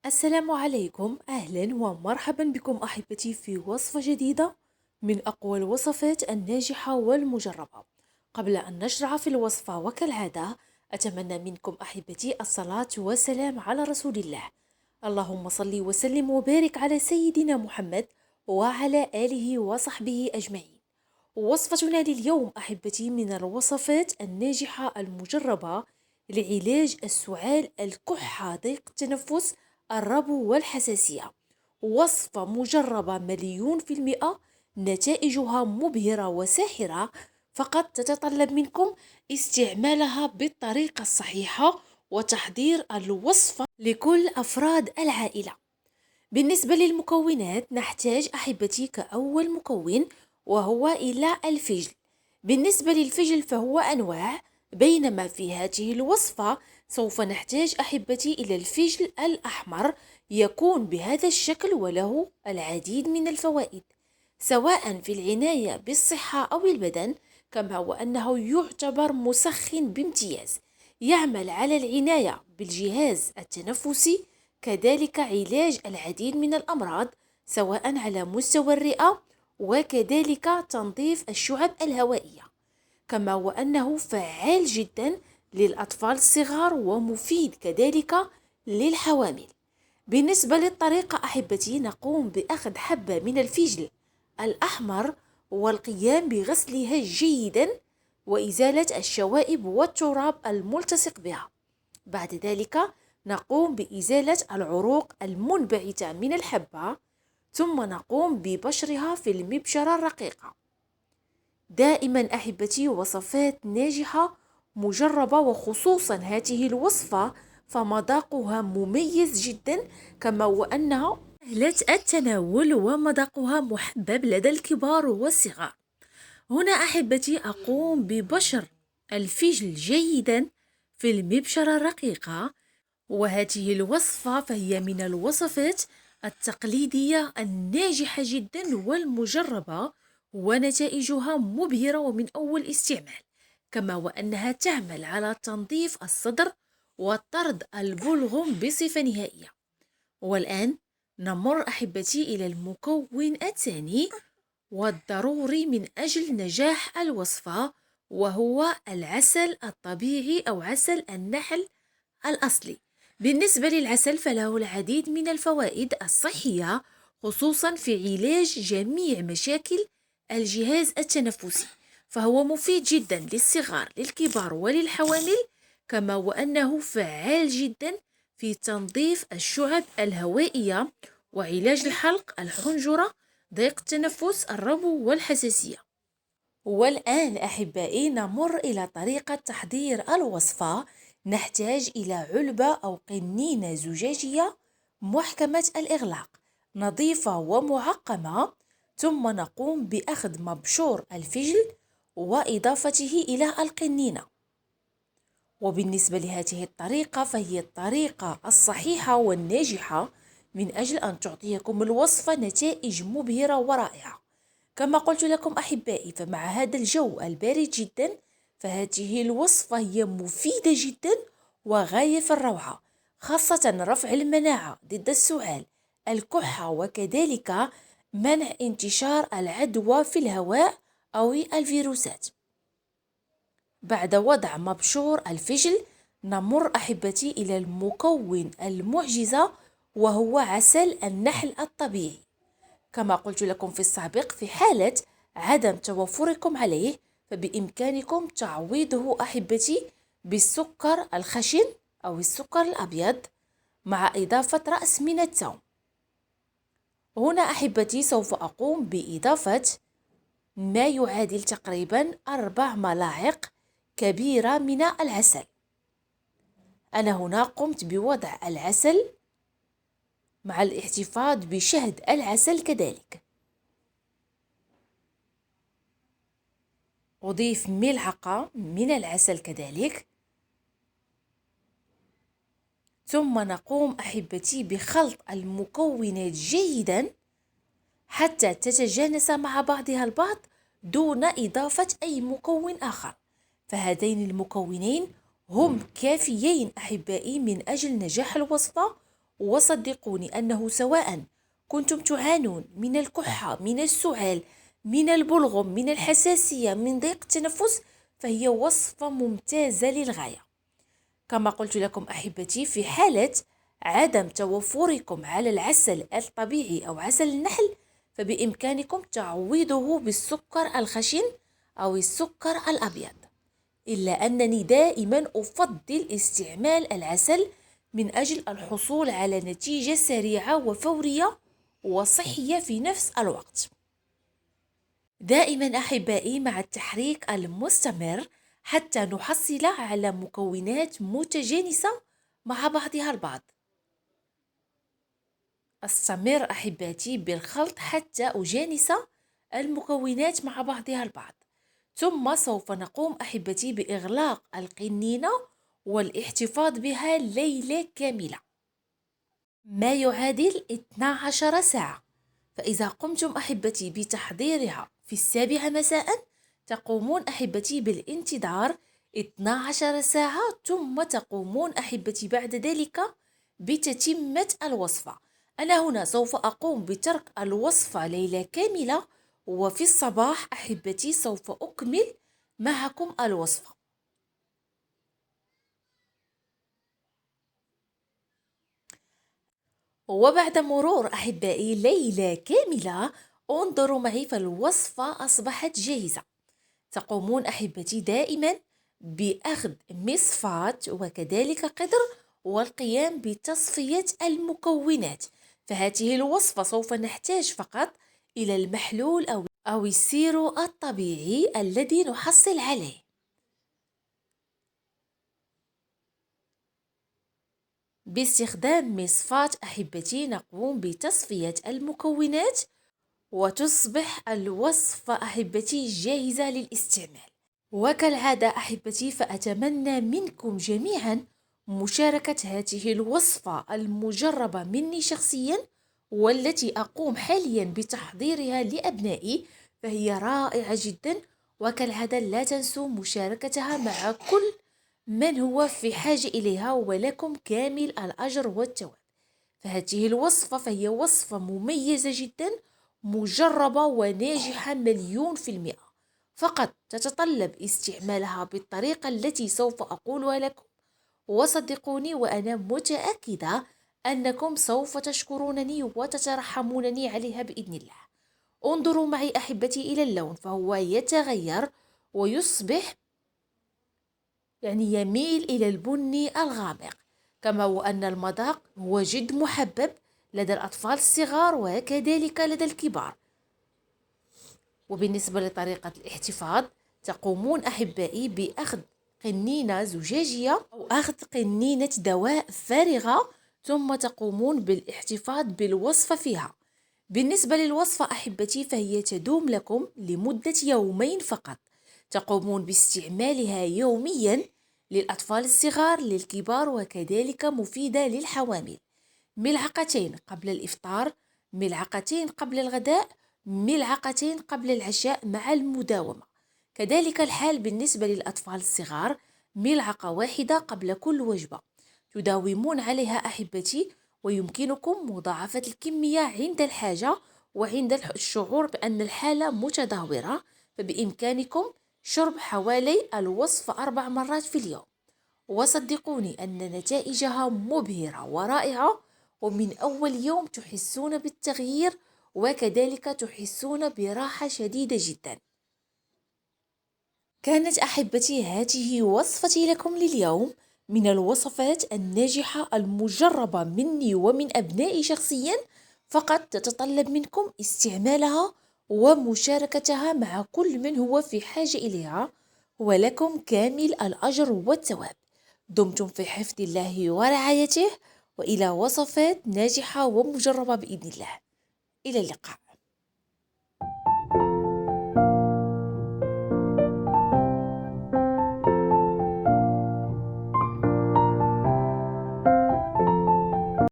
السلام عليكم، أهلا ومرحبا بكم أحبتي في وصفة جديدة من أقوى الوصفات الناجحة والمجربة. قبل أن نشرع في الوصفة وكالعادة أتمنى منكم أحبتي الصلاة والسلام على رسول الله. اللهم صل وسلم وبارك على سيدنا محمد وعلى آله وصحبه أجمعين. وصفتنا لليوم أحبتي من الوصفات الناجحة المجربة لعلاج السعال، الكحة، ضيق التنفس، الربو والحساسية. وصفة مجربة مليون في المئة، نتائجها مبهرة وساحرة، فقط تتطلب منكم استعمالها بالطريقة الصحيحة وتحضير الوصفة لكل أفراد العائلة. بالنسبة للمكونات نحتاج أحبتي كأول مكون وهو إلى الفجل. بالنسبة للفجل فهو أنواع، بينما في هذه الوصفة سوف نحتاج أحبتي إلى الفجل الأحمر، يكون بهذا الشكل وله العديد من الفوائد سواء في العناية بالصحة أو البدن، كما وأنه يعتبر مسخن بامتياز، يعمل على العناية بالجهاز التنفسي، كذلك علاج العديد من الأمراض سواء على مستوى الرئة، وكذلك تنظيف الشعب الهوائية، كما وأنه فعال جدا للأطفال الصغار ومفيد كذلك للحوامل. بالنسبة للطريقة أحبتي نقوم بأخذ حبة من الفجل الأحمر والقيام بغسلها جيدا وإزالة الشوائب والتراب الملتصق بها. بعد ذلك نقوم بإزالة العروق المنبعثة من الحبة، ثم نقوم ببشرها في المبشرة الرقيقة. دائما أحبتي وصفات ناجحة مجربة، وخصوصا هذه الوصفة فمذاقها مميز جدا، كما وأنها سهلة التناول ومذاقها محبب لدى الكبار والصغار. هنا أحبتي أقوم ببشر الفجل جيدا في المبشرة الرقيقة، وهذه الوصفة فهي من الوصفات التقليدية الناجحة جدا والمجربة، ونتائجها مبهرة ومن أول استعمال، كما وأنها تعمل على تنظيف الصدر وطرد البلغم بصفة نهائية. والآن نمر أحبتي إلى المكون الثاني والضروري من أجل نجاح الوصفة، وهو العسل الطبيعي أو عسل النحل الأصلي. بالنسبة للعسل فله العديد من الفوائد الصحية، خصوصا في علاج جميع مشاكل الجهاز التنفسي، فهو مفيد جدا للصغار للكبار وللحوامل، كما وأنه فعال جدا في تنظيف الشعب الهوائية وعلاج الحلق، الحنجرة، ضيق التنفس، الربو والحساسية. والآن أحبائي نمر إلى طريقة تحضير الوصفة. نحتاج إلى علبة أو قنينة زجاجية محكمة الإغلاق، نظيفة ومعقمة، ثم نقوم بأخذ مبشور الفجل وإضافته إلى القنينة. وبالنسبة لهذه الطريقة فهي الطريقة الصحيحة والناجحة من أجل أن تعطيكم الوصفة نتائج مبهرة ورائعة. كما قلت لكم أحبائي، فمع هذا الجو البارد جدا فهذه الوصفة هي مفيدة جدا وغاية في الروعة، خاصة رفع المناعة ضد السعال، الكحة، وكذلك منع انتشار العدوى في الهواء أو الفيروسات. بعد وضع مبشور الفجل نمر أحبتي إلى المكون المعجزة، وهو عسل النحل الطبيعي. كما قلت لكم في السابق، في حالة عدم توفركم عليه فبإمكانكم تعويضه أحبتي بالسكر الخشن أو السكر الأبيض مع إضافة رأس من الثوم. هنا أحبتي سوف أقوم بإضافة ما يعادل تقريبا 4 ملاعق كبيرة من العسل. أنا هنا قمت بوضع العسل مع الاحتفاظ بشهد العسل، كذلك أضيف ملعقة من العسل كذلك، ثم نقوم أحبتي بخلط المكونات جيدا حتى تتجانس مع بعضها البعض دون إضافة أي مكون آخر. فهذين المكونين هم كافيين أحبائي من أجل نجاح الوصفة وصدقوني أنه سواء كنتم تعانون من الكحة، من السعال، من البلغم، من الحساسية، من ضيق التنفس، فهي وصفة ممتازة للغاية. كما قلت لكم أحبتي، في حالة عدم توفركم على العسل الطبيعي أو عسل النحل، فبإمكانكم تعويضه بالسكر الخشن أو السكر الأبيض، إلا أنني دائما أفضل استعمال العسل من أجل الحصول على نتيجة سريعة وفورية وصحية في نفس الوقت. دائما أحبائي مع التحريك المستمر حتى نحصل على مكونات متجانسة مع بعضها البعض. أستمر أحباتي بالخلط حتى أجانس المكونات مع بعضها البعض، ثم سوف نقوم أحبتي بإغلاق القنينة والاحتفاظ بها ليلة كاملة، ما يعادل 12 ساعة. فإذا قمتم أحبتي بتحضيرها في 7 مساء، تقومون أحبتي بالانتظار 12 ساعة، ثم تقومون أحبتي بعد ذلك بتتمة الوصفة. أنا هنا سوف أقوم بترك الوصفة ليلة كاملة، وفي الصباح أحبتي سوف أكمل معكم الوصفة. وبعد مرور أحبائي ليلة كاملة، انظروا معي فالوصفة أصبحت جاهزة. تقومون أحبتي دائما بأخذ مصفاة وكذلك قدر والقيام بتصفية المكونات. فهذه الوصفة سوف نحتاج فقط إلى المحلول أو السيرو الطبيعي الذي نحصل عليه. باستخدام مصفاة أحبتي نقوم بتصفية المكونات، وتصبح الوصفة أحبتي جاهزة للاستعمال. وكالعادة أحبتي، فأتمنى منكم جميعا مشاركة هذه الوصفة المجربة مني شخصيا، والتي أقوم حاليا بتحضيرها لأبنائي، فهي رائعة جدا. وكالعادة لا تنسوا مشاركتها مع كل من هو في حاجة إليها، ولكم كامل الأجر والثواب. فهذه الوصفة فهي وصفة مميزة جدا، مجربة وناجحة 100%. فقط تتطلب استعمالها بالطريقة التي سوف أقولها لكم، وصدقوني وأنا متأكدة أنكم سوف تشكرونني وتترحمونني عليها بإذن الله. انظروا معي أحبتي إلى اللون، فهو يتغير ويصبح يميل إلى البني الغامق، كما وأن المذاق هو جد محبب لدى الأطفال الصغار وكذلك لدى الكبار. وبالنسبة لطريقة الاحتفاظ، تقومون أحبائي بأخذ قنينة زجاجية أو أخذ قنينة دواء فارغة، ثم تقومون بالاحتفاظ بالوصفة فيها. بالنسبة للوصفة أحبتي، فهي تدوم لكم لمدة 2 فقط. تقومون باستعمالها يوميا للأطفال الصغار، للكبار، وكذلك مفيدة للحوامل. ملعقتين قبل الإفطار، ملعقتين قبل الغداء، ملعقتين قبل العشاء مع المداومة. كذلك الحال بالنسبة للأطفال الصغار، ملعقة واحدة قبل كل وجبة. تداومون عليها أحبتي، ويمكنكم مضاعفة الكمية عند الحاجة وعند الشعور بأن الحالة متدهورة، فبإمكانكم شرب حوالي الوصفة 4 مرات في اليوم. وصدقوني أن نتائجها مبهرة ورائعة، ومن أول يوم تحسون بالتغيير، وكذلك تحسون براحة شديدة جدا. كانت أحبتي هذه وصفتي لكم لليوم من الوصفات الناجحة المجربة مني ومن أبنائي شخصيا. فقط تتطلب منكم استعمالها ومشاركتها مع كل من هو في حاجة إليها، ولكم كامل الأجر والثواب. دمتم في حفظ الله ورعايته، وإلى وصفات ناجحة ومجربة بإذن الله. إلى اللقاء.